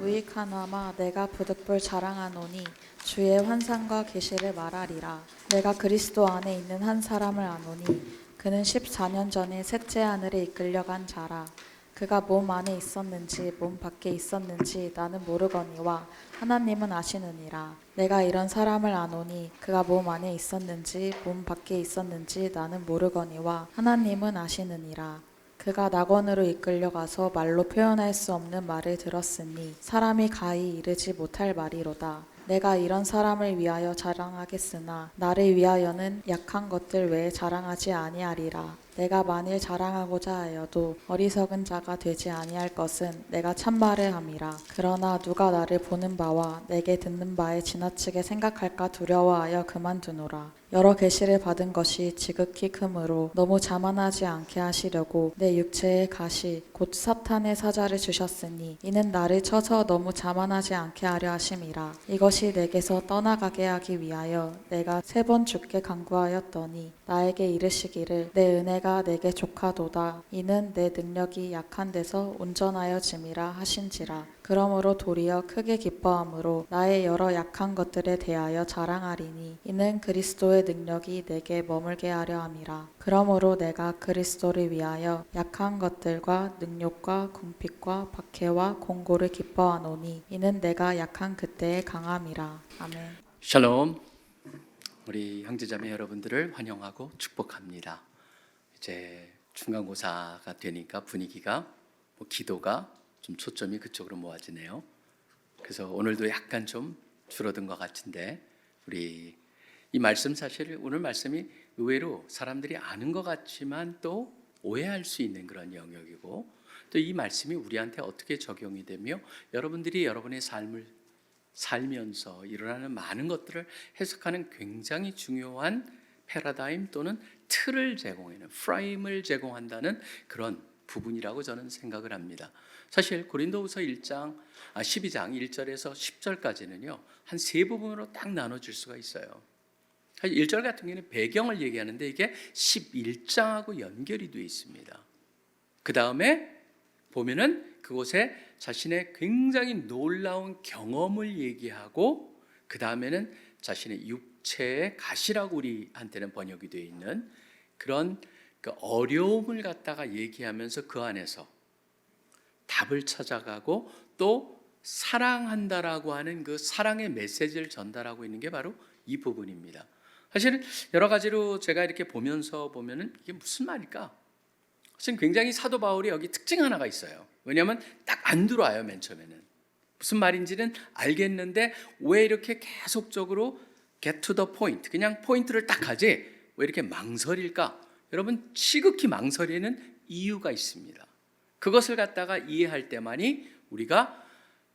무익하나마 내가 부득불 자랑하노니 주의 환상과 계시를 말하리라. 내가 그리스도 안에 있는 한 사람을 아노니 그는 14년 전에 셋째 하늘에 이끌려간 자라. 그가 몸 안에 있었는지 몸 밖에 있었는지 나는 모르거니와 하나님은 아시느니라. 내가 이런 사람을 아노니 그가 몸 안에 있었는지 몸 밖에 있었는지 나는 모르거니와 하나님은 아시느니라. 그가 낙원으로 이끌려가서 말로 표현할 수 없는 말을 들었으니 사람이 가히 이르지 못할 말이로다. 내가 이런 사람을 위하여 자랑하겠으나 나를 위하여는 약한 것들 외에 자랑하지 아니하리라. 내가 만일 자랑하고자 하여도 어리석은 자가 되지 아니할 것은 내가 참말을 함이라. 그러나 누가 나를 보는 바와 내게 듣는 바에 지나치게 생각할까 두려워하여 그만두노라. 여러 계시를 받은 것이 지극히 크므로 너무 자만하지 않게 하시려고 내 육체의 가시 곧 사탄의 사자를 주셨으니 이는 나를 쳐서 너무 자만하지 않게 하려 하심이라. 이것이 내게서 떠나가게 하기 위하여 내가 3번 주께 간구하였더니 나에게 이르시기를 내 은혜가 내게 족하도다. 이는 내 능력이 약한 데서 온전하여 짐이라 하신지라. 그러므로 도리어 크게 기뻐함으로 나의 여러 약한 것들에 대하여 자랑하리니 이는 그리스도의 능력이 내게 머물게 하려 함이라. 그러므로 내가 그리스도를 위하여 약한 것들과 능욕과 궁핍과 박해와 공고를 기뻐하노니 이는 내가 약한 그때에 강함이라. 아멘. 샬롬. 우리 형제자매 여러분들을 환영하고 축복합니다. 이제 중간고사가 되니까 분위기가 기도가 좀 초점이 그쪽으로 모아지네요. 그래서 오늘도 약간 좀 줄어든 것 같은데 우리 이 말씀 사실 오늘 말씀이 의외로 사람들이 아는 것 같지만 또 오해할 수 있는 그런 영역이고 또 이 말씀이 우리한테 어떻게 적용이 되며 여러분들이 여러분의 삶을 살면서 일어나는 많은 것들을 해석하는 굉장히 중요한 패러다임 또는 틀을 제공하는 프레임을 제공한다는 그런 부분이라고 저는 생각을 합니다. 사실 고린도후서 12장 1절에서 10절까지는요 한 3부분으로 딱 나눠질 수가 있어요. 1절 같은 경우는 배경을 얘기하는데 이게 11장하고 연결이 되어 있습니다. 그 다음에 보면은 그곳에 자신의 굉장히 놀라운 경험을 얘기하고 그 다음에는 자신의 육체의 가시라고 우리한테는 번역이 되어 있는 그런 그 어려움을 갖다가 얘기하면서 그 안에서 답을 찾아가고 또 사랑한다라고 하는 그 사랑의 메시지를 전달하고 있는 게 바로 이 부분입니다. 사실은 여러 가지로 제가 이렇게 보면서 보면은 이게 무슨 말일까? 사실 굉장히 사도 바울이 여기 특징 하나가 있어요. 왜냐하면 딱 안 들어와요, 맨 처음에는. 무슨 말인지는 알겠는데 왜 이렇게 계속적으로 get to the point, 그냥 포인트를 딱 하지 왜 이렇게 망설일까? 여러분 시극히 망설이는 이유가 있습니다. 그것을 갖다가 이해할 때만이 우리가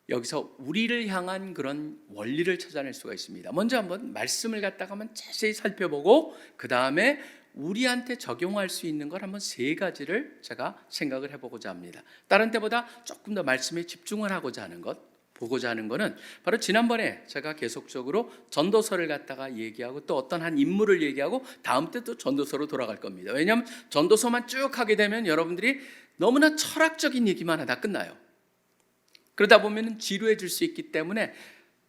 여기서 우리를 향한 그런 원리를 찾아낼 수가 있습니다. 먼저 한번 말씀을 갖다가 한번 자세히 살펴보고 그 다음에 우리한테 적용할 수 있는 걸 한번 3가지를 제가 생각을 해보고자 합니다. 다른 때보다 조금 더 말씀에 집중을 하고자 하는 것, 보고자 하는 것은 바로 지난번에 제가 계속적으로 전도서를 갖다가 얘기하고 또 어떤 한 인물을 얘기하고 다음 때 또 전도서로 돌아갈 겁니다. 왜냐하면 전도서만 쭉 하게 되면 여러분들이 너무나 철학적인 얘기만 하다 끝나요. 그러다 보면 지루해질 수 있기 때문에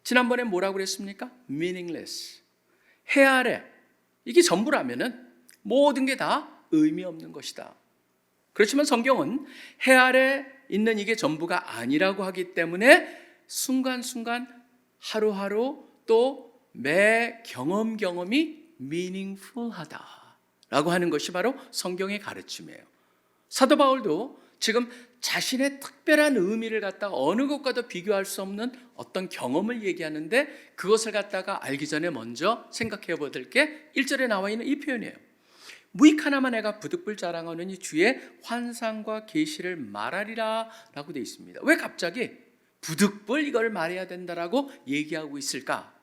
지난번에 뭐라고 그랬습니까? meaningless, 해 아래 이게 전부라면은 모든 게 다 의미 없는 것이다. 그렇지만 성경은 해 아래 있는 이게 전부가 아니라고 하기 때문에 순간순간 하루하루 또 매 경험이 meaningful하다라고 하는 것이 바로 성경의 가르침이에요. 사도 바울도 지금 자신의 특별한 의미를 갖다가 어느 것과도 비교할 수 없는 어떤 경험을 얘기하는데 그것을 갖다가 알기 전에 먼저 생각해 보야 될 게 1절에 나와 있는 이 표현이에요. 무익하나마 내가 부득불 자랑하노니 주의 환상과 계시를 말하리라 라고 되어 있습니다. 왜 갑자기 부득불 이걸 말해야 된다라고 얘기하고 있을까?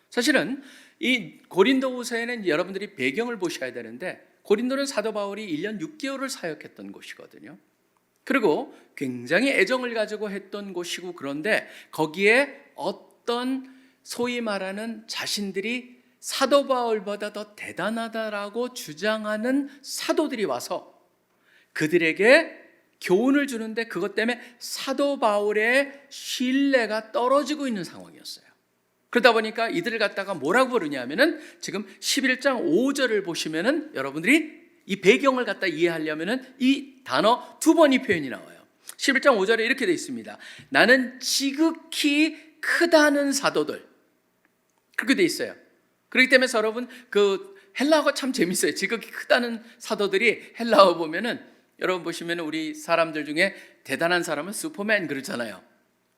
사실은 이 고린도후서에는 여러분들이 배경을 보셔야 되는데 고린도는 사도 바울이 1년 6개월을 사역했던 곳이거든요. 그리고 굉장히 애정을 가지고 했던 곳이고 그런데 거기에 어떤 소위 말하는 자신들이 사도 바울보다 더 대단하다라고 주장하는 사도들이 와서 그들에게 교훈을 주는데 그것 때문에 사도 바울의 신뢰가 떨어지고 있는 상황이었어요. 그러다 보니까 이들을 갖다가 뭐라고 부르냐면은 지금 11장 5절을 보시면은 여러분들이 이 배경을 갖다 이해하려면은 이 단어 두 번이 표현이 나와요. 11장 5절에 이렇게 되어 있습니다. 나는 지극히 크다는 사도들. 그렇게 되어 있어요. 그렇기 때문에 여러분 그 헬라어가 참 재밌어요. 지극히 크다는 사도들이 헬라어 보면은 여러분 보시면은 우리 사람들 중에 대단한 사람은 슈퍼맨 그러잖아요.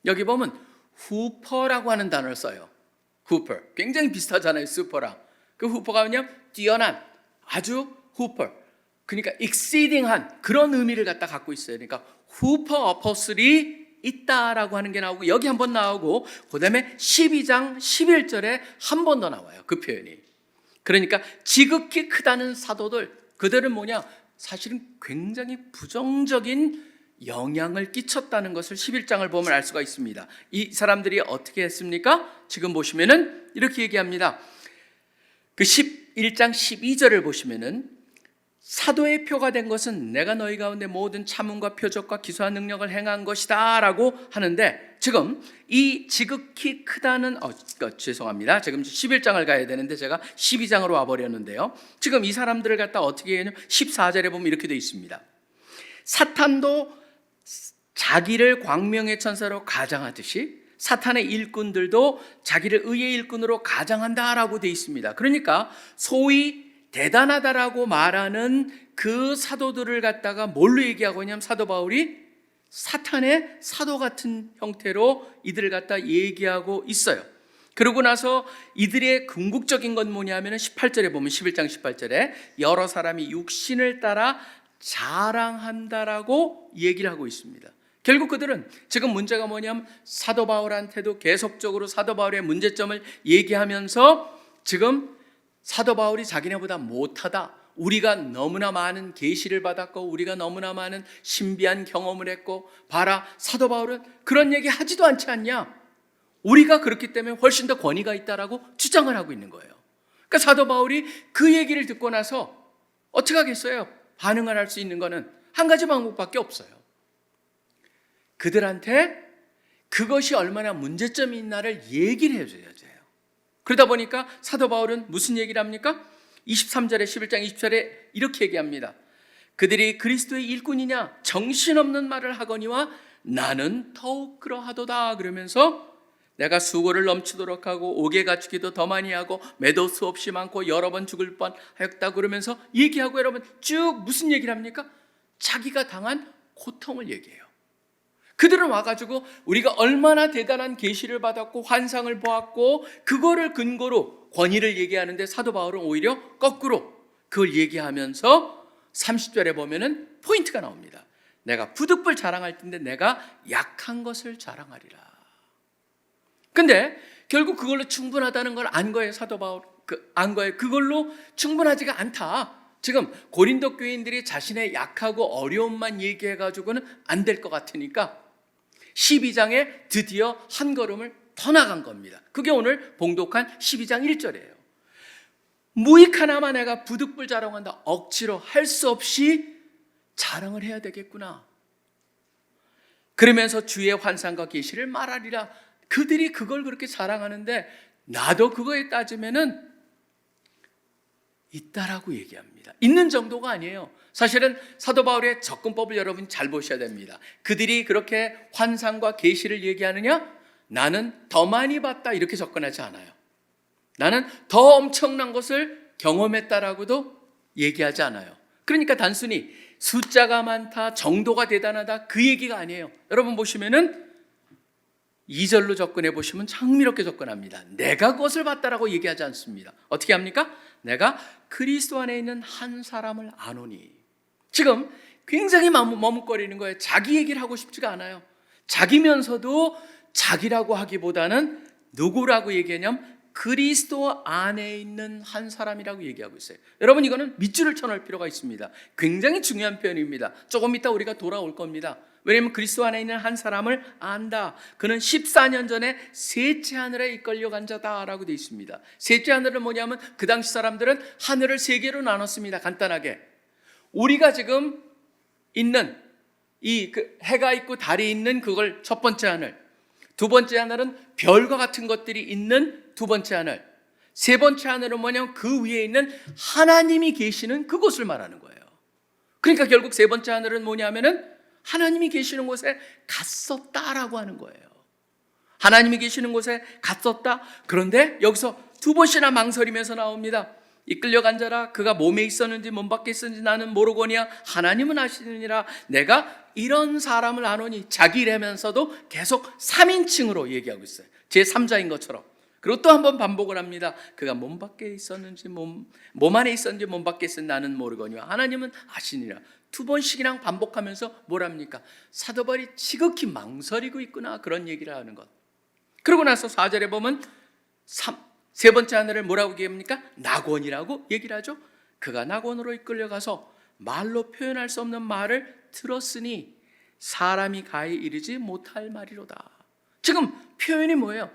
여기 보면 후퍼라고 하는 단어를 써요. 후퍼. 굉장히 비슷하잖아요. 슈퍼랑. 그 후퍼가 뭐냐면 뛰어난, 아주 후퍼. 그러니까 exceeding한 그런 의미를 갖다 갖고 있어요. 그러니까 후퍼 어퍼슬이 있다라고 하는 게 나오고 여기 한 번 나오고 그다음에 12장 11절에 한 번 더 나와요. 그 표현이. 그러니까 지극히 크다는 사도들, 그들은 뭐냐? 사실은 굉장히 부정적인 영향을 끼쳤다는 것을 11장을 보면 알 수가 있습니다. 이 사람들이 어떻게 했습니까? 지금 보시면은 이렇게 얘기합니다. 그 11장 12절을 보시면은 사도의 표가 된 것은 내가 너희 가운데 모든 참음과 표적과 기수한 능력을 행한 것이다 라고 하는데 지금 이 지극히 크다는 죄송합니다. 지금 11장을 가야 되는데 제가 12장으로 와버렸는데요. 지금 이 사람들을 갖다 어떻게 해요? 14절에 보면 이렇게 되어 있습니다. 사탄도 자기를 광명의 천사로 가장하듯이 사탄의 일꾼들도 자기를 의의 일꾼으로 가장한다라고 되어 있습니다. 그러니까 소위 대단하다라고 말하는 그 사도들을 갖다가 뭘로 얘기하고 있냐면 사도 바울이 사탄의 사도 같은 형태로 이들을 갖다 얘기하고 있어요. 그러고 나서 이들의 궁극적인 건 뭐냐면 18절에 보면 11장 18절에 여러 사람이 육신을 따라 자랑한다라고 얘기를 하고 있습니다. 결국 그들은 지금 문제가 뭐냐면 사도 바울한테도 계속적으로 사도 바울의 문제점을 얘기하면서 지금 사도 바울이 자기네보다 못하다, 우리가 너무나 많은 계시를 받았고 우리가 너무나 많은 신비한 경험을 했고 봐라 사도 바울은 그런 얘기 하지도 않지 않냐, 우리가 그렇기 때문에 훨씬 더 권위가 있다라고 주장을 하고 있는 거예요. 그러니까 사도 바울이 그 얘기를 듣고 나서 어떻게 하겠어요? 반응을 할 수 있는 거는 한 가지 방법밖에 없어요. 그들한테 그것이 얼마나 문제점이 있나를 얘기를 해줘야죠. 그러다 보니까 사도 바울은 무슨 얘기를 합니까? 23절에 11장 20절에 이렇게 얘기합니다. 그들이 그리스도의 일꾼이냐 정신없는 말을 하거니와 나는 더욱 그러하도다. 그러면서 내가 수고를 넘치도록 하고 옥에 갇히기도 더 많이 하고 매도 수없이 많고 여러 번 죽을 뻔하였다 그러면서 얘기하고 여러분 쭉 무슨 얘기를 합니까? 자기가 당한 고통을 얘기해요. 그들은 와가지고 우리가 얼마나 대단한 계시를 받았고 환상을 보았고 그거를 근거로 권위를 얘기하는데 사도 바울은 오히려 거꾸로 그걸 얘기하면서 30절에 보면은 포인트가 나옵니다. 내가 부득불 자랑할 텐데 내가 약한 것을 자랑하리라. 근데 결국 그걸로 충분하다는 걸 안 거예요. 사도 바울 안 거예요. 그걸로 충분하지가 않다. 지금 고린도 교인들이 자신의 약하고 어려움만 얘기해가지고는 안 될 것 같으니까 12장에 드디어 한 걸음을 더 나간 겁니다. 그게 오늘 봉독한 12장 1절이에요. 무익 하나만 내가 부득불 자랑한다. 억지로 할 수 없이 자랑을 해야 되겠구나. 그러면서 주의 환상과 계시를 말하리라. 그들이 그걸 그렇게 자랑하는데 나도 그거에 따지면은 있다라고 얘기합니다. 있는 정도가 아니에요. 사실은 사도 바울의 접근법을 여러분 잘 보셔야 됩니다. 그들이 그렇게 환상과 계시를 얘기하느냐? 나는 더 많이 봤다 이렇게 접근하지 않아요. 나는 더 엄청난 것을 경험했다라고도 얘기하지 않아요. 그러니까 단순히 숫자가 많다, 정도가 대단하다 그 얘기가 아니에요. 여러분 보시면은 2절로 접근해 보시면 흥미롭게 접근합니다. 내가 그것을 봤다라고 얘기하지 않습니다. 어떻게 합니까? 내가 그리스도 안에 있는 한 사람을 아노니. 지금 굉장히 머뭇거리는 거예요. 자기 얘기를 하고 싶지가 않아요. 자기면서도 자기라고 하기보다는 누구라고 얘기하냐면 그리스도 안에 있는 한 사람이라고 얘기하고 있어요. 여러분 이거는 밑줄을 쳐놓을 필요가 있습니다. 굉장히 중요한 표현입니다. 조금 이따 우리가 돌아올 겁니다. 왜냐하면 그리스도 안에 있는 한 사람을 안다. 그는 14년 전에 셋째 하늘에 이끌려간 자다라고 되어 있습니다. 셋째 하늘은 뭐냐면 그 당시 사람들은 하늘을 세 개로 나눴습니다. 간단하게 우리가 지금 있는 해가 있고 달이 있는 그걸 첫 번째 하늘, 두 번째 하늘은 별과 같은 것들이 있는 두 번째 하늘, 세 번째 하늘은 뭐냐면 그 위에 있는 하나님이 계시는 그곳을 말하는 거예요. 그러니까 결국 세 번째 하늘은 뭐냐면은 하나님이 계시는 곳에 갔었다라고 하는 거예요. 하나님이 계시는 곳에 갔었다. 그런데 여기서 두 번이나 망설이면서 나옵니다. 이끌려간 자라 그가 몸에 있었는지 몸 밖에 있었는지 나는 모르거니와 하나님은 아시느니라. 내가 이런 사람을 아노니. 자기라면서도 계속 3인칭으로 얘기하고 있어요. 제3자인 것처럼. 그리고 또 한 번 반복을 합니다. 그가 몸 밖에 있었는지 몸 안에 있었는지 몸 밖에 있었는지 나는 모르거니와 하나님은 아시니라. 두 번씩이나 반복하면서 뭐랍니까? 사도 바울이 지극히 망설이고 있구나, 그런 얘기를 하는 것. 그러고 나서 4절에 보면 세 번째 하늘을 뭐라고 얘기합니까? 낙원이라고 얘기를 하죠. 그가 낙원으로 이끌려가서 말로 표현할 수 없는 말을 들었으니 사람이 가히 이르지 못할 말이로다. 지금 표현이 뭐예요?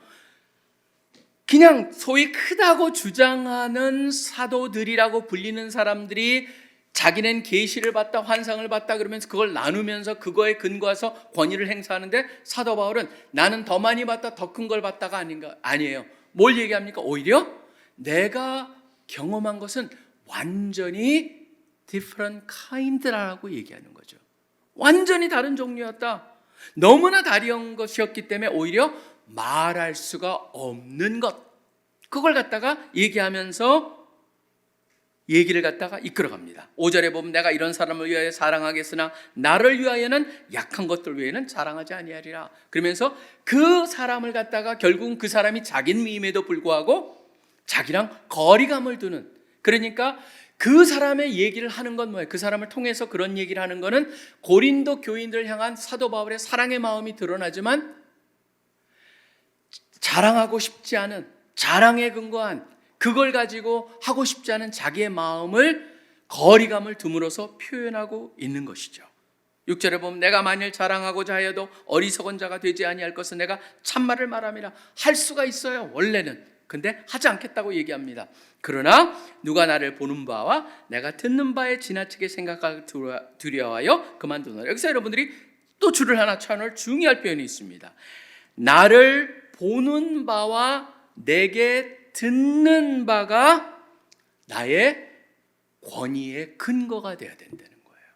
그냥 소위 크다고 주장하는 사도들이라고 불리는 사람들이 자기는 계시를 받다, 환상을 받다 그러면서 그걸 나누면서 그거에 근거해서 권위를 행사하는데, 사도 바울은 나는 더 많이 받다, 더 큰 걸 받다가 아니에요. 뭘 얘기합니까? 오히려 내가 경험한 것은 완전히 different kind라고 얘기하는 거죠. 완전히 다른 종류였다. 너무나 다른 것이었기 때문에 오히려 말할 수가 없는 것, 그걸 갖다가 얘기하면서 얘기를 갖다가 이끌어갑니다. 5절에 보면 내가 이런 사람을 위하여 사랑하겠으나 나를 위하여는 약한 것들 외에는 자랑하지 아니하리라. 그러면서 그 사람을 갖다가 결국은 그 사람이 자기임에도 불구하고 자기랑 거리감을 두는, 그러니까 그 사람의 얘기를 하는 건 뭐예요? 그 사람을 통해서 그런 얘기를 하는 거는 고린도 교인들을 향한 사도 바울의 사랑의 마음이 드러나지만 자랑하고 싶지 않은, 자랑에 근거한, 그걸 가지고 하고 싶지 않은 자기의 마음을, 거리감을 둠으로써 표현하고 있는 것이죠. 6절에 보면 내가 만일 자랑하고자 하여도 어리석은 자가 되지 아니할 것은 내가 참말을 말함이라. 할 수가 있어요 원래는. 근데 하지 않겠다고 얘기합니다. 그러나 누가 나를 보는 바와 내가 듣는 바에 지나치게 생각하고 두려워하여 그만두노라. 여기서 여러분들이 또 줄을 하나 쳐놓을 중요할 표현이 있습니다. 나를 보는 바와 내게 듣는 바가 나의 권위의 근거가 되어야 된다는 거예요.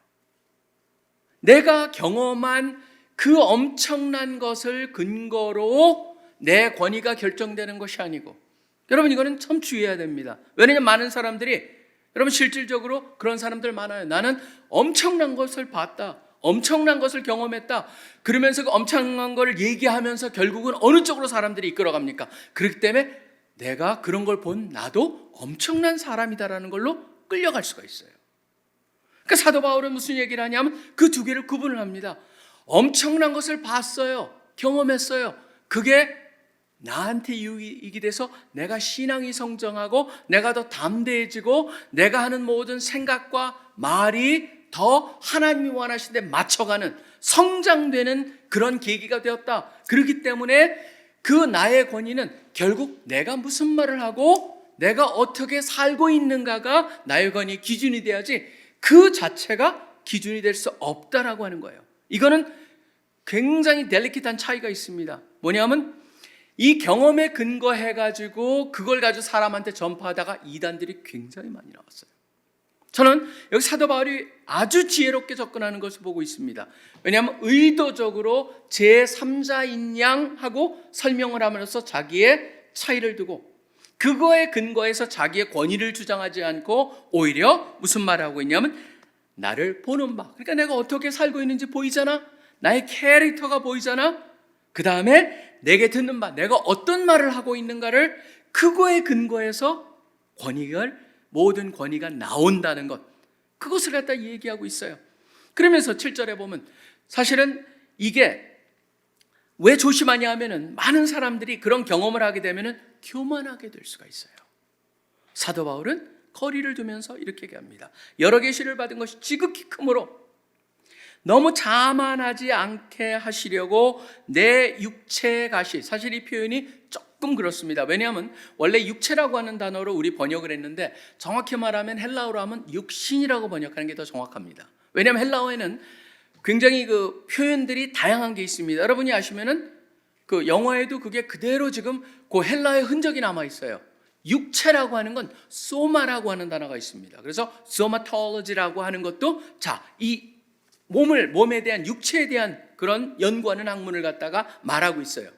내가 경험한 그 엄청난 것을 근거로 내 권위가 결정되는 것이 아니고, 여러분 이거는 참 주의해야 됩니다. 왜냐하면 많은 사람들이, 여러분 실질적으로 그런 사람들 많아요. 나는 엄청난 것을 봤다, 엄청난 것을 경험했다, 그러면서 그 엄청난 걸 얘기하면서 결국은 어느 쪽으로 사람들이 이끌어갑니까? 그렇기 때문에 내가 그런 걸 본 나도 엄청난 사람이다라는 걸로 끌려갈 수가 있어요. 그러니까 사도 바울은 무슨 얘기를 하냐면 그 두 개를 구분을 합니다. 엄청난 것을 봤어요, 경험했어요. 그게 나한테 유익이 돼서 내가 신앙이 성장하고 내가 더 담대해지고 내가 하는 모든 생각과 말이 더 하나님이 원하신 데 맞춰가는, 성장되는 그런 계기가 되었다. 그렇기 때문에 그 나의 권위는 결국 내가 무슨 말을 하고 내가 어떻게 살고 있는가가 나의 권위 기준이 돼야지 그 자체가 기준이 될 수 없다라고 하는 거예요. 이거는 굉장히 델리케이트한 차이가 있습니다. 뭐냐면 이 경험에 근거해가지고 그걸 가지고 사람한테 전파하다가 이단들이 굉장히 많이 나왔어요. 저는 여기 사도 바울이 아주 지혜롭게 접근하는 것을 보고 있습니다. 왜냐하면 의도적으로 제3자인 양 하고 설명을 함으로써 자기의 차이를 두고 그거에 근거해서 자기의 권위를 주장하지 않고 오히려 무슨 말을 하고 있냐면 나를 보는 바, 그러니까 내가 어떻게 살고 있는지 보이잖아, 나의 캐릭터가 보이잖아, 그 다음에 내게 듣는 바, 내가 어떤 말을 하고 있는가를 그거에 근거해서 모든 권위가 나온다는 것, 그것을 갖다 얘기하고 있어요. 그러면서 7절에 보면 사실은 이게 왜 조심하냐 하면은 많은 사람들이 그런 경험을 하게 되면은 교만하게 될 수가 있어요. 사도 바울은 거리를 두면서 이렇게 얘기합니다. 여러 계시를 받은 것이 지극히 크므로 너무 자만하지 않게 하시려고 내 육체의 가시, 사실 이 표현이 조금 그렇습니다. 왜냐하면 원래 육체라고 하는 단어로 우리 번역을 했는데 정확히 말하면 헬라어로 하면 육신이라고 번역하는 게 더 정확합니다. 왜냐하면 헬라어에는 굉장히 그 표현들이 다양한 게 있습니다. 여러분이 아시면은 그 영어에도 그게 그대로 지금 그 헬라의 흔적이 남아 있어요. 육체라고 하는 건 소마라고 하는 단어가 있습니다. 그래서 소마톨로지라고 하는 것도 이 몸에 대한 육체에 대한 그런 연구하는 학문을 갖다가 말하고 있어요.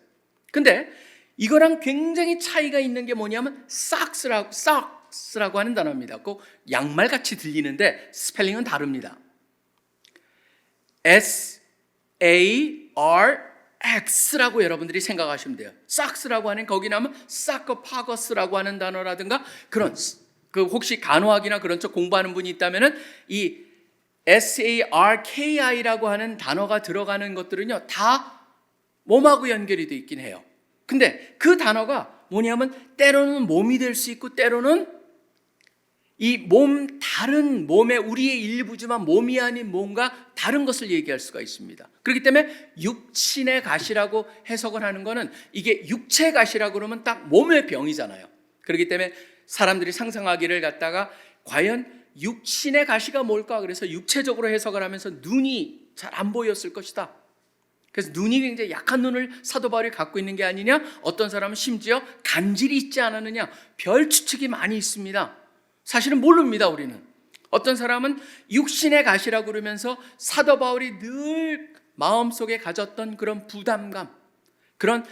근데 이거랑 굉장히 차이가 있는 게 뭐냐면 삭스라고 하는 단어입니다. 꼭 양말같이 들리는데 스펠링은 다릅니다. SARX라고 여러분들이 생각하시면 돼요. 삭스라고 하는 거기 나면 사커파거스라고 하는 단어라든가 그런 그 혹시 간호학이나 그런 쪽 공부하는 분이 있다면은 이 SARKI라고 하는 단어가 들어가는 것들은요 다 몸하고 연결이 돼 있긴 해요. 근데 그 단어가 뭐냐면 때로는 몸이 될 수 있고 때로는 이 다른 몸의 우리의 일부지만 몸이 아닌 뭔가 다른 것을 얘기할 수가 있습니다. 그렇기 때문에 육신의 가시라고 해석을 하는 거는 이게 육체 가시라고 그러면 딱 몸의 병이잖아요. 그렇기 때문에 사람들이 상상하기를 갖다가 과연 육신의 가시가 뭘까? 그래서 육체적으로 해석을 하면서 눈이 잘 안 보였을 것이다. 그래서 눈이 굉장히 약한 눈을 사도 바울이 갖고 있는 게 아니냐? 어떤 사람은 심지어 간질이 있지 않았느냐? 별 추측이 많이 있습니다. 사실은 모릅니다, 우리는. 어떤 사람은 육신의 가시라고 그러면서 사도 바울이 늘 마음속에 가졌던 그런 부담감, 그런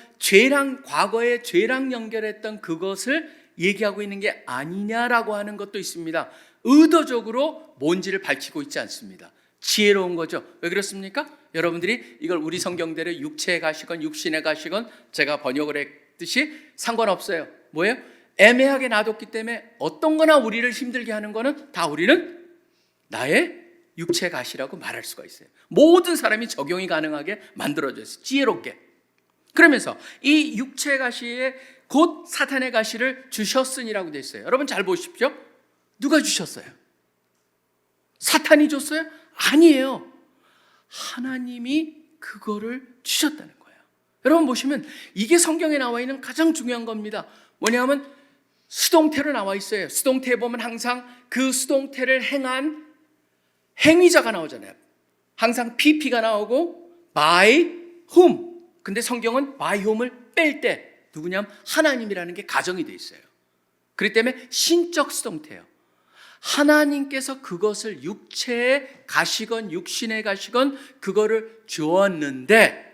과거의 죄랑 연결했던 그것을 얘기하고 있는 게 아니냐라고 하는 것도 있습니다. 의도적으로 뭔지를 밝히고 있지 않습니다. 지혜로운 거죠. 왜 그렇습니까? 여러분들이 이걸 우리 성경대로 육체에 가시건 육신에 가시건 제가 번역을 했듯이 상관없어요. 뭐예요? 애매하게 놔뒀기 때문에 어떤 거나 우리를 힘들게 하는 거는 다 우리는 나의 육체 가시라고 말할 수가 있어요. 모든 사람이 적용이 가능하게 만들어졌어요. 지혜롭게. 그러면서 이 육체 가시에 곧 사탄의 가시를 주셨으니라고 되어 있어요. 여러분 잘 보십시오. 누가 주셨어요? 사탄이 줬어요? 아니에요. 하나님이 그거를 주셨다는 거예요. 여러분 보시면 이게 성경에 나와 있는 가장 중요한 겁니다. 뭐냐면 수동태로 나와 있어요. 수동태에 보면 항상 그 수동태를 행한 행위자가 나오잖아요. 항상 PP가 나오고 by whom. 근데 성경은 by whom을 뺄 때 누구냐면 하나님이라는 게 가정이 돼 있어요. 그렇기 때문에 신적 수동태예요. 하나님께서 그것을 육체에 가시건 육신에 가시건 그거를 주었는데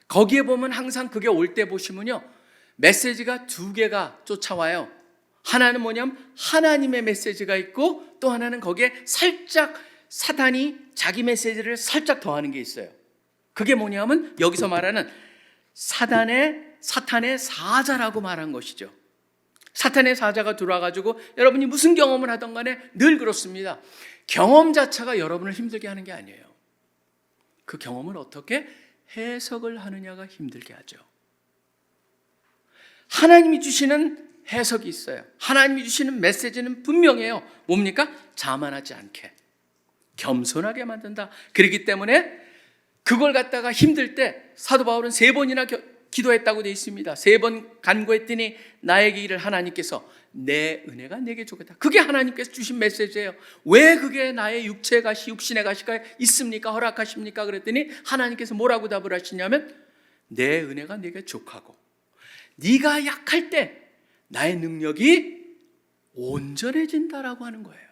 거기에 보면 항상 그게 올 때 보시면요 메시지가 두 개가 쫓아와요. 하나는 뭐냐면 하나님의 메시지가 있고 또 하나는 거기에 살짝 사탄이 자기 메시지를 살짝 더하는 게 있어요. 그게 뭐냐면 여기서 말하는 사탄의 사자라고 말한 것이죠. 사탄의 사자가 들어와가지고 여러분이 무슨 경험을 하던 간에 늘 그렇습니다. 경험 자체가 여러분을 힘들게 하는 게 아니에요. 그 경험을 어떻게 해석을 하느냐가 힘들게 하죠. 하나님이 주시는 해석이 있어요. 하나님이 주시는 메시지는 분명해요. 뭡니까? 자만하지 않게 겸손하게 만든다. 그렇기 때문에 그걸 갖다가 힘들 때 사도 바울은 3번이나 기도했다고 되어 있습니다. 3번 간구했더니 나에게 이를 하나님께서 내 은혜가 내게 주겠다. 그게 하나님께서 주신 메시지예요. 왜 그게 나의 육체의 가시, 육신의 가시가 있습니까? 허락하십니까? 그랬더니 하나님께서 뭐라고 답을 하시냐면 내 은혜가 내게 족하고 네가 약할 때 나의 능력이 온전해진다라고 하는 거예요.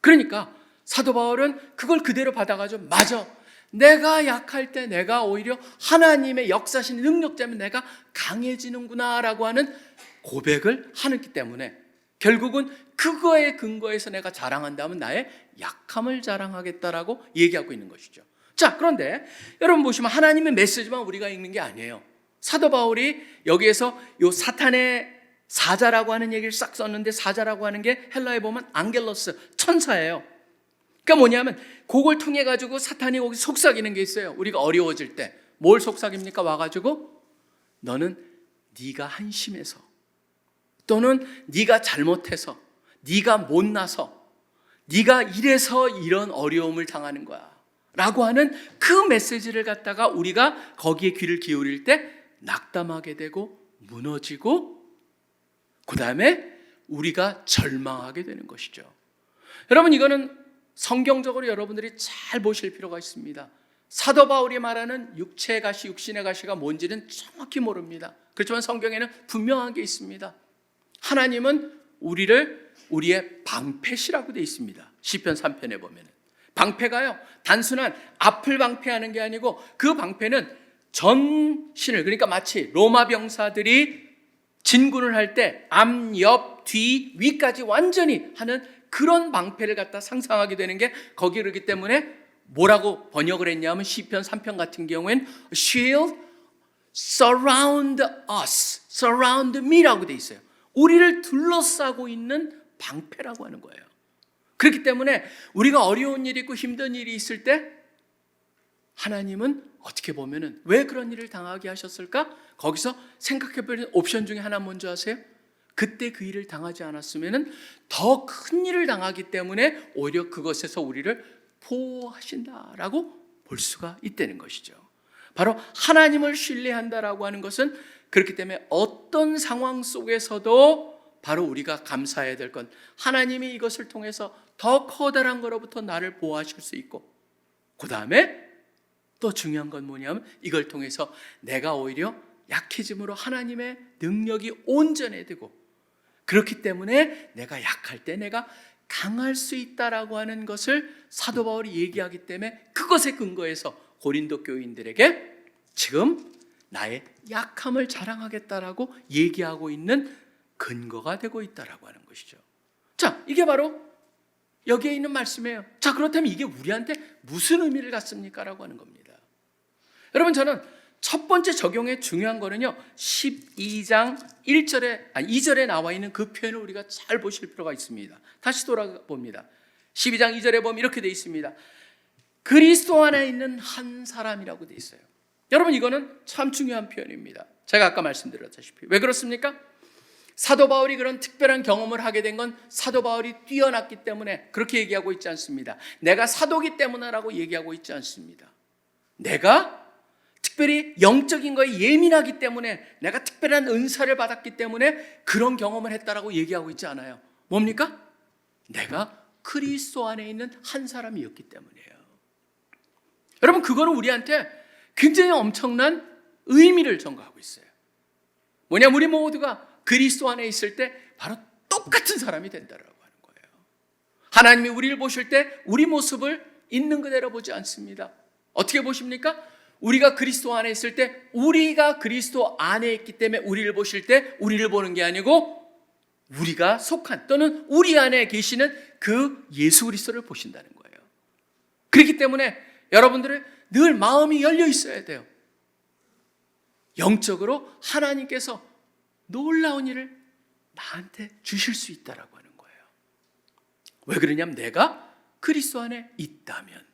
그러니까 사도 바울은 그걸 그대로 받아가지고 맞아. 내가 약할 때 내가 오히려 하나님의 역사신 능력자면 내가 강해지는구나라고 하는 고백을 하기 때문에 결국은 그거에 근거해서 내가 자랑한다면 나의 약함을 자랑하겠다라고 얘기하고 있는 것이죠. 자, 그런데 여러분 보시면 하나님의 메시지만 우리가 읽는 게 아니에요. 사도 바울이 여기에서 요 사탄의 사자라고 하는 얘기를 싹 썼는데 사자라고 하는 게 헬라에 보면 앙겔로스, 천사예요. 그러니까 뭐냐면 그걸 통해 가지고 사탄이 거기 속삭이는 게 있어요. 우리가 어려워질 때 뭘 속삭입니까? 와가지고 너는 네가 한심해서 또는 네가 잘못해서 네가 못나서 네가 이래서 이런 어려움을 당하는 거야 라고 하는 그 메시지를 갖다가 우리가 거기에 귀를 기울일 때 낙담하게 되고 무너지고 그 다음에 우리가 절망하게 되는 것이죠. 여러분 이거는 성경적으로 여러분들이 잘 보실 필요가 있습니다. 사도 바울이 말하는 육체의 가시, 육신의 가시가 뭔지는 정확히 모릅니다. 그렇지만 성경에는 분명한 게 있습니다. 하나님은 우리를 우리의 방패시라고 되어 있습니다. 시편 3편에 보면은 방패가요, 단순한 앞을 방패하는 게 아니고 그 방패는 전신을, 그러니까 마치 로마 병사들이 진군을 할 때 앞, 옆, 뒤, 위까지 완전히 하는 그런 방패를 갖다 상상하게 되는 게 거기 그렇기 때문에 뭐라고 번역을 했냐면 시편 3편 같은 경우엔 shield surround us, surround me라고 돼 있어요. 우리를 둘러싸고 있는 방패라고 하는 거예요. 그렇기 때문에 우리가 어려운 일이 있고 힘든 일이 있을 때 하나님은 어떻게 보면은 왜 그런 일을 당하게 하셨을까? 거기서 생각해보는 옵션 중에 하나 뭔지 아세요? 그때 그 일을 당하지 않았으면은 더 큰 일을 당하기 때문에 오히려 그것에서 우리를 보호하신다라고 볼 수가 있다는 것이죠. 바로 하나님을 신뢰한다라고 하는 것은 그렇기 때문에 어떤 상황 속에서도 바로 우리가 감사해야 될 건 하나님이 이것을 통해서 더 커다란 거로부터 나를 보호하실 수 있고, 그 다음에 또 중요한 건 뭐냐면 이걸 통해서 내가 오히려 약해짐으로 하나님의 능력이 온전해지고, 그렇기 때문에 내가 약할 때 내가 강할 수 있다라고 하는 것을 사도 바울이 얘기하기 때문에 그것에 근거해서 고린도 교인들에게 지금 나의 약함을 자랑하겠다라고 얘기하고 있는 근거가 되고 있다라고 하는 것이죠. 자, 이게 바로 여기에 있는 말씀이에요. 자, 그렇다면 이게 우리한테 무슨 의미를 갖습니까? 라고 하는 겁니다. 여러분, 저는 첫 번째 적용의 중요한 거는요, 12장 2절에 나와 있는 그 표현을 우리가 잘 보실 필요가 있습니다. 다시 돌아봅니다. 12장 2절에 보면 이렇게 되어 있습니다. 그리스도 안에 있는 한 사람이라고 되어 있어요. 여러분, 이거는 참 중요한 표현입니다. 제가 아까 말씀드렸다시피 왜 그렇습니까? 사도 바울이 그런 특별한 경험을 하게 된 건 사도 바울이 뛰어났기 때문에 그렇게 얘기하고 있지 않습니다. 내가 사도기 때문에라고 얘기하고 있지 않습니다. 내가 특별히 영적인 거에 예민하기 때문에, 내가 특별한 은사를 받았기 때문에 그런 경험을 했다라고 얘기하고 있지 않아요. 뭡니까? 내가 그리스도 안에 있는 한 사람이었기 때문이에요. 여러분, 그거는 우리한테 굉장히 엄청난 의미를 전가하고 있어요. 뭐냐, 우리 모두가 그리스도 안에 있을 때 바로 똑같은 사람이 된다라고 하는 거예요. 하나님이 우리를 보실 때 우리 모습을 있는 그대로 보지 않습니다. 어떻게 보십니까? 우리가 그리스도 안에 있을 때 우리가 그리스도 안에 있기 때문에 우리를 보실 때 우리를 보는 게 아니고 우리가 속한 또는 우리 안에 계시는 그 예수 그리스도를 보신다는 거예요. 그렇기 때문에 여러분들은 늘 마음이 열려 있어야 돼요. 영적으로 하나님께서 놀라운 일을 나한테 주실 수 있다라고 하는 거예요. 왜 그러냐면 내가 그리스도 안에 있다면.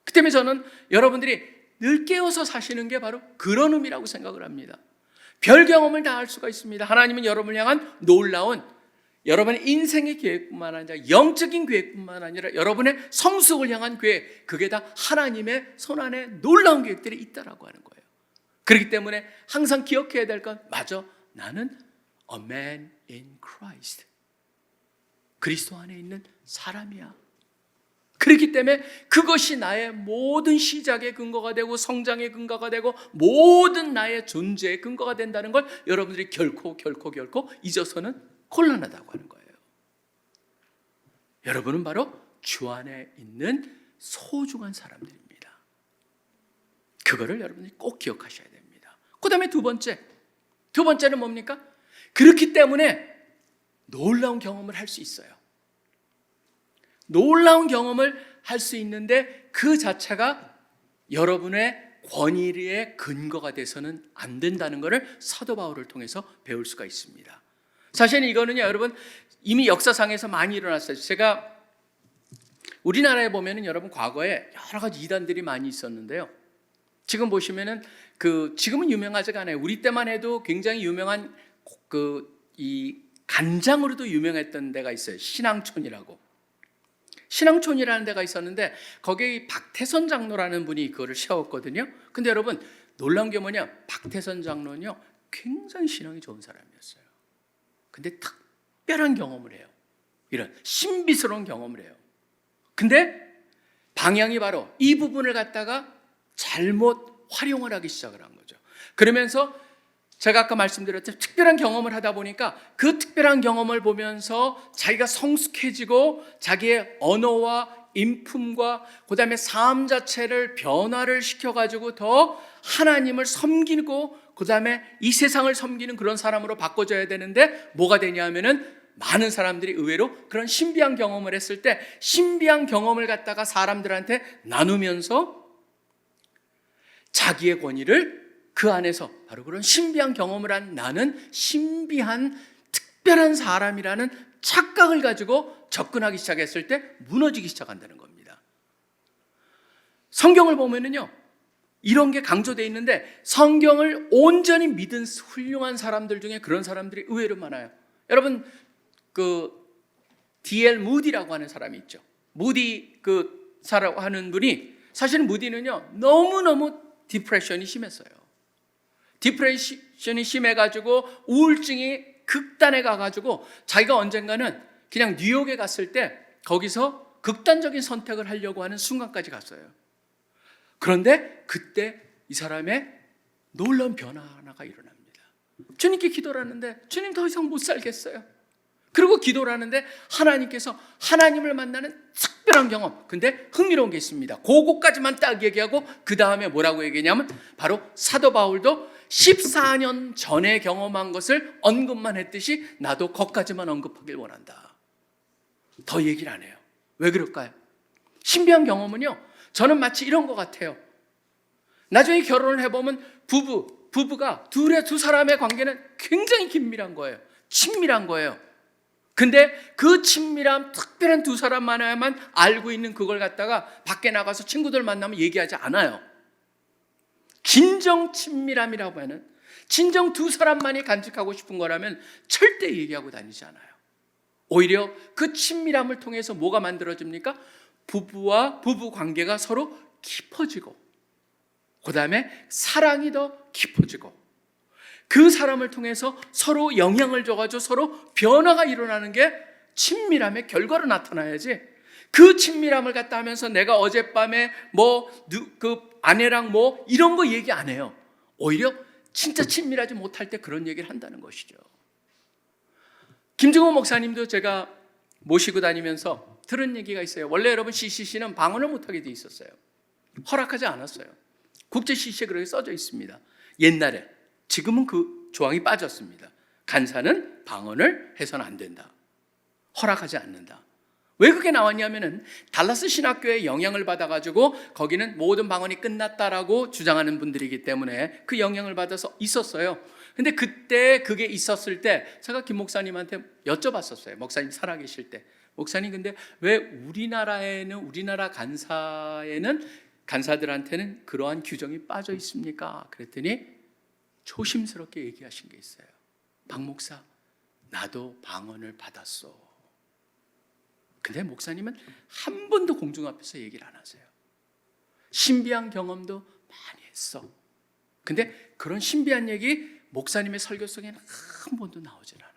그 때문에 저는 여러분들이 늘 깨어서 사시는 게 바로 그런 의미라고 생각을 합니다. 별 경험을 다 할 수가 있습니다. 하나님은 여러분을 향한 놀라운 여러분의 인생의 계획뿐만 아니라 영적인 계획뿐만 아니라 여러분의 성숙을 향한 계획, 그게 다 하나님의 손안에 놀라운 계획들이 있다라고 하는 거예요. 그렇기 때문에 항상 기억해야 될 건, 맞아, 나는 a man in Christ, 그리스도 안에 있는 사람이야. 그렇기 때문에 그것이 나의 모든 시작의 근거가 되고 성장의 근거가 되고 모든 나의 존재의 근거가 된다는 걸 여러분들이 결코 잊어서는 곤란하다고 하는 거예요. 여러분은 바로 주 안에 있는 소중한 사람들입니다. 그거를 여러분이 꼭 기억하셔야 됩니다. 그 다음에 두 번째는 뭡니까? 그렇기 때문에 놀라운 경험을 할 수 있어요. 놀라운 경험을 할 수 있는데 그 자체가 여러분의 권위의 근거가 돼서는 안 된다는 것을 사도 바울을 통해서 배울 수가 있습니다. 사실은 이거는요, 여러분, 이미 역사상에서 많이 일어났어요. 제가 우리나라에 보면은 여러분 과거에 여러 가지 이단들이 많이 있었는데요. 지금 보시면은 지금은 유명하지가 않아요. 우리 때만 해도 굉장히 유명한 이 간장으로도 유명했던 데가 있어요. 신앙촌이라는 데가 있었는데 거기 박태선 장로라는 분이 그거를 세웠거든요. 근데 여러분 놀라운 게 뭐냐? 박태선 장로는요 굉장히 신앙이 좋은 사람이었어요. 근데 특별한 경험을 해요. 이런 신비스러운 경험을 해요. 근데 방향이 바로 이 부분을 갖다가 잘못 활용을 하기 시작을 한 거죠. 그러면서 제가 아까 말씀드렸죠. 특별한 경험을 하다 보니까 그 특별한 경험을 보면서 자기가 성숙해지고 자기의 언어와 인품과 그 다음에 삶 자체를 변화를 시켜가지고 더 하나님을 섬기고 그 다음에 이 세상을 섬기는 그런 사람으로 바꿔줘야 되는데 뭐가 되냐 하면은 많은 사람들이 의외로 그런 신비한 경험을 했을 때 신비한 경험을 갖다가 사람들한테 나누면서 자기의 권위를 그 안에서 바로 그런 신비한 경험을 한 나는 신비한 특별한 사람이라는 착각을 가지고 접근하기 시작했을 때 무너지기 시작한다는 겁니다. 성경을 보면은요, 이런 게 강조되어 있는데 성경을 온전히 믿은 훌륭한 사람들 중에 그런 사람들이 의외로 많아요. 여러분, 그 D.L. 무디라고 하는 사람이 있죠. 무디 그 사라고 하는 분이 사실은 무디는요 너무너무 디프레션이 심했어요. 디프레션이 심해가지고 우울증이 극단에 가가지고 자기가 언젠가는 그냥 뉴욕에 갔을 때 거기서 극단적인 선택을 하려고 하는 순간까지 갔어요. 그런데 그때 이 사람의 놀라운 변화가 일어납니다. 주님께 기도를 하는데 주님 더 이상 못 살겠어요. 그리고 기도를 하는데 하나님께서 하나님을 만나는 특별한 경험. 근데 흥미로운 게 있습니다. 그거까지만 딱 얘기하고 그 다음에 뭐라고 얘기하냐면 바로 사도 바울도 14년 전에 경험한 것을 언급만 했듯이 나도 거기까지만 언급하길 원한다. 더 얘기를 안 해요. 왜 그럴까요? 신비한 경험은요, 저는 마치 이런 것 같아요. 나중에 결혼을 해보면 부부가 두 사람의 관계는 굉장히 긴밀한 거예요. 친밀한 거예요. 근데 그 친밀함, 특별한 두 사람만야만 알고 있는 그걸 갖다가 밖에 나가서 친구들 만나면 얘기하지 않아요. 진정 친밀함이라고 하는, 진정 두 사람만이 간직하고 싶은 거라면 절대 얘기하고 다니지 않아요. 오히려 그 친밀함을 통해서 뭐가 만들어집니까? 부부와 부부 관계가 서로 깊어지고 그 다음에 사랑이 더 깊어지고 그 사람을 통해서 서로 영향을 줘가지고 서로 변화가 일어나는 게 친밀함의 결과로 나타나야지, 그 친밀함을 갖다 하면서 내가 어젯밤에 그 아내랑 이런 거 얘기 안 해요. 오히려 진짜 친밀하지 못할 때 그런 얘기를 한다는 것이죠. 김증호 목사님도 제가 모시고 다니면서 들은 얘기가 있어요. 원래 여러분 CCC는 방언을 못하게 돼 있었어요. 허락하지 않았어요. 국제 CCC에 그렇게 써져 있습니다. 옛날에. 지금은 그 조항이 빠졌습니다. 간사는 방언을 해서는 안 된다. 허락하지 않는다. 왜 그게 나왔냐면은 달라스 신학교의 영향을 받아가지고 거기는 모든 방언이 끝났다라고 주장하는 분들이기 때문에 그 영향을 받아서 있었어요. 근데 그때 그게 있었을 때 제가 김 목사님한테 여쭤봤었어요. 목사님 살아계실 때. 목사님, 근데 왜 우리나라 간사들한테는 그러한 규정이 빠져 있습니까? 그랬더니 조심스럽게 얘기하신 게 있어요. 박 목사, 나도 방언을 받았어. 근데 목사님은 한 번도 공중 앞에서 얘기를 안 하세요. 신비한 경험도 많이 했어. 근데 그런 신비한 얘기 목사님의 설교 속에는 한 번도 나오질 않아요.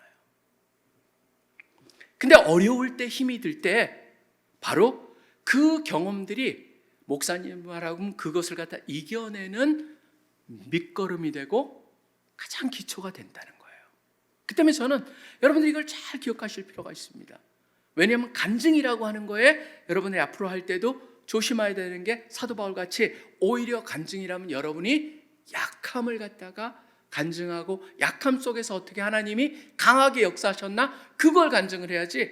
근데 어려울 때, 힘이 들 때 바로 그 경험들이 목사님하고 그것을 갖다 이겨내는 밑거름이 되고 가장 기초가 된다는 거예요. 그 때문에 저는 여러분들이 이걸 잘 기억하실 필요가 있습니다. 왜냐하면 간증이라고 하는 거에 여러분들이 앞으로 할 때도 조심해야 되는 게 사도 바울 같이 오히려 간증이라면 여러분이 약함을 갖다가 간증하고 약함 속에서 어떻게 하나님이 강하게 역사하셨나 그걸 간증을 해야지,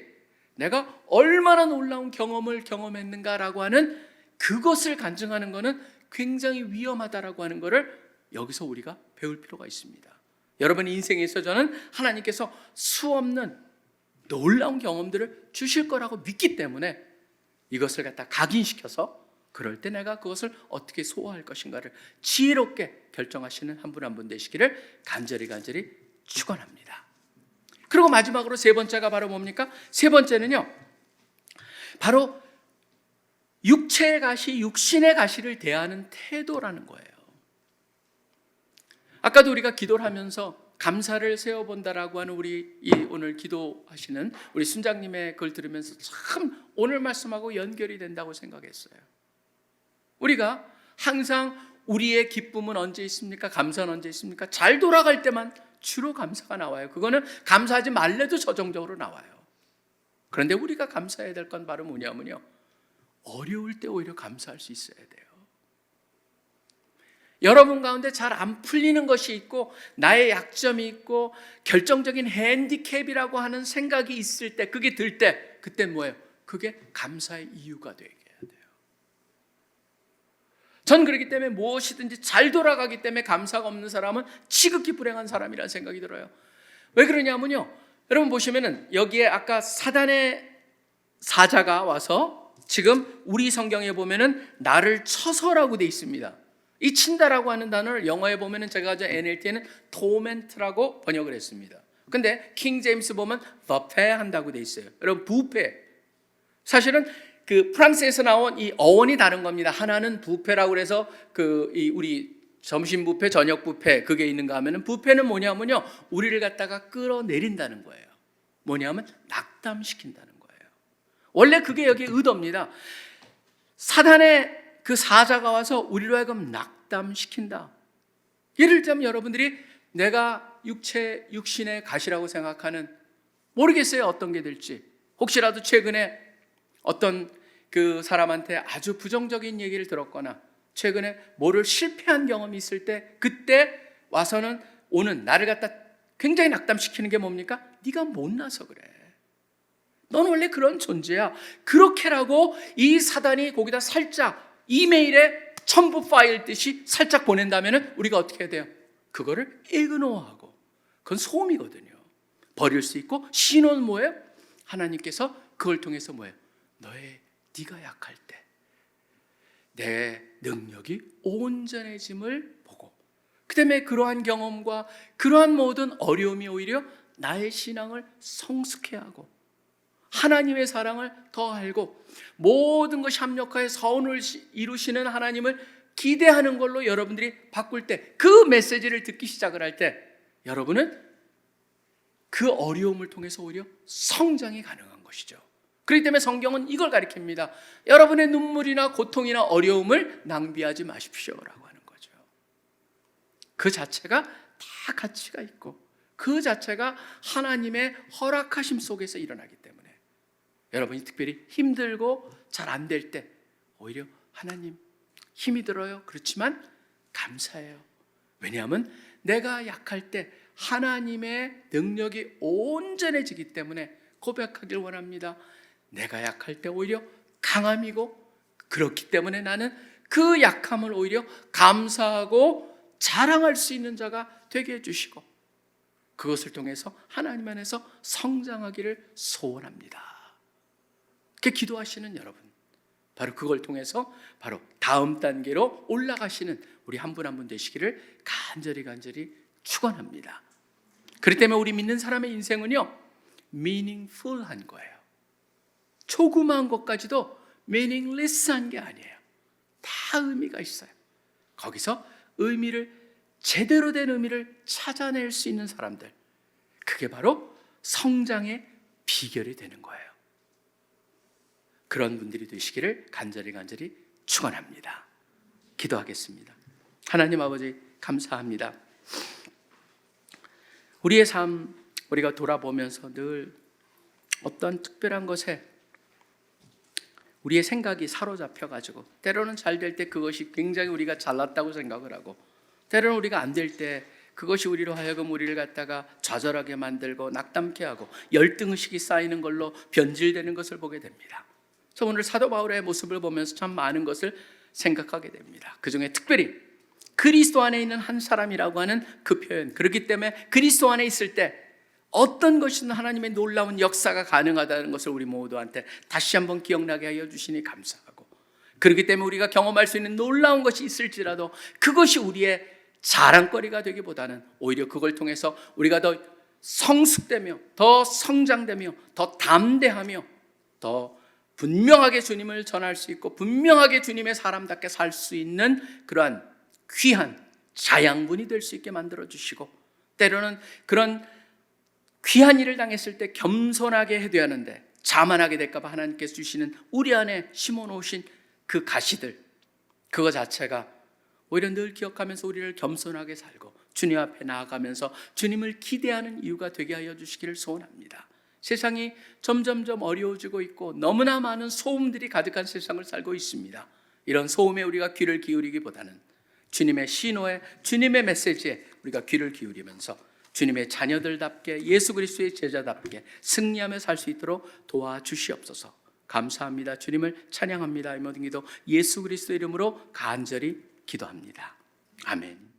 내가 얼마나 놀라운 경험을 경험했는가라고 하는 그것을 간증하는 것은 굉장히 위험하다라고 하는 것을 여기서 우리가 배울 필요가 있습니다. 여러분 인생에서 저는 하나님께서 수없는 놀라운 경험들을 주실 거라고 믿기 때문에 이것을 갖다 각인시켜서 그럴 때 내가 그것을 어떻게 소화할 것인가를 지혜롭게 결정하시는 한 분 한 분 되시기를 간절히 축원합니다. 그리고 마지막으로 세 번째가 바로 뭡니까? 세 번째는요, 바로 육체의 가시, 육신의 가시를 대하는 태도라는 거예요. 아까도 우리가 기도를 하면서 감사를 세워본다라고 하는 우리 오늘 기도하시는 우리 순장님의 글 들으면서 참 오늘 말씀하고 연결이 된다고 생각했어요. 우리가 항상 우리의 기쁨은 언제 있습니까? 감사는 언제 있습니까? 잘 돌아갈 때만 주로 감사가 나와요. 그거는 감사하지 말래도 저정적으로 나와요. 그런데 우리가 감사해야 될 건 바로 뭐냐면요, 어려울 때 오히려 감사할 수 있어야 돼요. 여러분 가운데 잘 안 풀리는 것이 있고 나의 약점이 있고 결정적인 핸디캡이라고 하는 생각이 있을 때, 그게 들 때, 그때 뭐예요? 그게 감사의 이유가 되게 해야 돼요. 전 그렇기 때문에 무엇이든지 잘 돌아가기 때문에 감사가 없는 사람은 지극히 불행한 사람이라는 생각이 들어요. 왜 그러냐면요, 여러분 보시면은 여기에 아까 사단의 사자가 와서, 지금 우리 성경에 보면은 나를 쳐서라고 돼 있습니다. 이 친다라고 하는 단어를 영어에 보면은 제가 가진 NLT에는 torment라고 번역을 했습니다. 근데 킹 제임스 보면 부패한다고 돼 있어요. 여러분, 부패. 사실은 그 프랑스에서 나온 이 어원이 다른 겁니다. 하나는 부패라고 그래서 우리 점심 부패, 저녁 부패 그게 있는가 하면은, 부패는 뭐냐면요, 우리를 갖다가 끌어내린다는 거예요. 뭐냐면 낙담시킨다는 거예요. 원래 그게 여기 의도입니다. 사단의 그 사자가 와서 우리로 하여금 낙담시킨다. 예를 들면 여러분들이 내가 육신의 가시라고 생각하는, 모르겠어요 어떤 게 될지, 혹시라도 최근에 어떤 그 사람한테 아주 부정적인 얘기를 들었거나 최근에 뭐를 실패한 경험이 있을 때, 그때 와서는 오는 나를 갖다 굉장히 낙담시키는 게 뭡니까? 네가 못나서 그래. 넌 원래 그런 존재야. 그렇게라고 이 사단이 거기다 살짝 이메일에 첨부 파일 듯이 살짝 보낸다면 우리가 어떻게 해야 돼요? 그거를 이그노어하고, 그건 소음이거든요. 버릴 수 있고, 신호는 뭐예요? 하나님께서 그걸 통해서 뭐예요? 네가 약할 때 내 능력이 온전해짐을 보고, 그 다음에 그러한 경험과 그러한 모든 어려움이 오히려 나의 신앙을 성숙해 하고 하나님의 사랑을 더 알고 모든 것이 합력하여 선을 이루시는 하나님을 기대하는 걸로 여러분들이 바꿀 때, 그 메시지를 듣기 시작을 할 때 여러분은 그 어려움을 통해서 오히려 성장이 가능한 것이죠. 그렇기 때문에 성경은 이걸 가르칩니다. 여러분의 눈물이나 고통이나 어려움을 낭비하지 마십시오라고 하는 거죠. 그 자체가 다 가치가 있고 그 자체가 하나님의 허락하심 속에서 일어나기 때문에 여러분이 특별히 힘들고 잘 안 될 때 오히려 하나님 힘이 들어요. 그렇지만 감사해요. 왜냐하면 내가 약할 때 하나님의 능력이 온전해지기 때문에 고백하길 원합니다. 내가 약할 때 오히려 강함이고, 그렇기 때문에 나는 그 약함을 오히려 감사하고 자랑할 수 있는 자가 되게 해주시고, 그것을 통해서 하나님 안에서 성장하기를 소원합니다. 그렇게 기도하시는 여러분, 바로 그걸 통해서 바로 다음 단계로 올라가시는 우리 한 분 한 분 되시기를 간절히 축원합니다. 그렇기 때문에 우리 믿는 사람의 인생은요, meaningful한 거예요. 조그마한 것까지도 meaningless한 게 아니에요. 다 의미가 있어요. 거기서 의미를, 제대로 된 의미를 찾아낼 수 있는 사람들, 그게 바로 성장의 비결이 되는 거예요. 그런 분들이 되시기를 간절히 축원합니다. 기도하겠습니다. 하나님 아버지, 감사합니다. 우리의 삶, 우리가 돌아보면서 늘 어떤 특별한 것에 우리의 생각이 사로잡혀가지고, 때로는 잘 될 때 그것이 굉장히 우리가 잘났다고 생각을 하고, 때로는 우리가 안 될 때 그것이 우리로 하여금 우리를 갖다가 좌절하게 만들고 낙담케 하고 열등의식이 쌓이는 걸로 변질되는 것을 보게 됩니다. 그래서 오늘 사도 바울의 모습을 보면서 참 많은 것을 생각하게 됩니다. 그 중에 특별히 그리스도 안에 있는 한 사람이라고 하는 그 표현, 그렇기 때문에 그리스도 안에 있을 때 어떤 것이든 하나님의 놀라운 역사가 가능하다는 것을 우리 모두한테 다시 한번 기억나게 하여 주시니 감사하고, 그렇기 때문에 우리가 경험할 수 있는 놀라운 것이 있을지라도 그것이 우리의 자랑거리가 되기보다는 오히려 그걸 통해서 우리가 더 성숙되며 더 성장되며 더 담대하며 더 분명하게 주님을 전할 수 있고 분명하게 주님의 사람답게 살 수 있는 그러한 귀한 자양분이 될 수 있게 만들어 주시고, 때로는 그런 귀한 일을 당했을 때 겸손하게 해둬야 하는데 자만하게 될까 봐 하나님께서 주시는 우리 안에 심어놓으신 그 가시들, 그거 자체가 오히려 늘 기억하면서 우리를 겸손하게 살고 주님 앞에 나아가면서 주님을 기대하는 이유가 되게 하여 주시기를 소원합니다. 세상이 점점점 어려워지고 있고 너무나 많은 소음들이 가득한 세상을 살고 있습니다. 이런 소음에 우리가 귀를 기울이기보다는 주님의 신호에, 주님의 메시지에 우리가 귀를 기울이면서 주님의 자녀들답게, 예수 그리스도의 제자답게 승리하며 살 수 있도록 도와주시옵소서. 감사합니다. 주님을 찬양합니다. 이 모든 기도 예수 그리스도 이름으로 간절히 기도합니다. 아멘.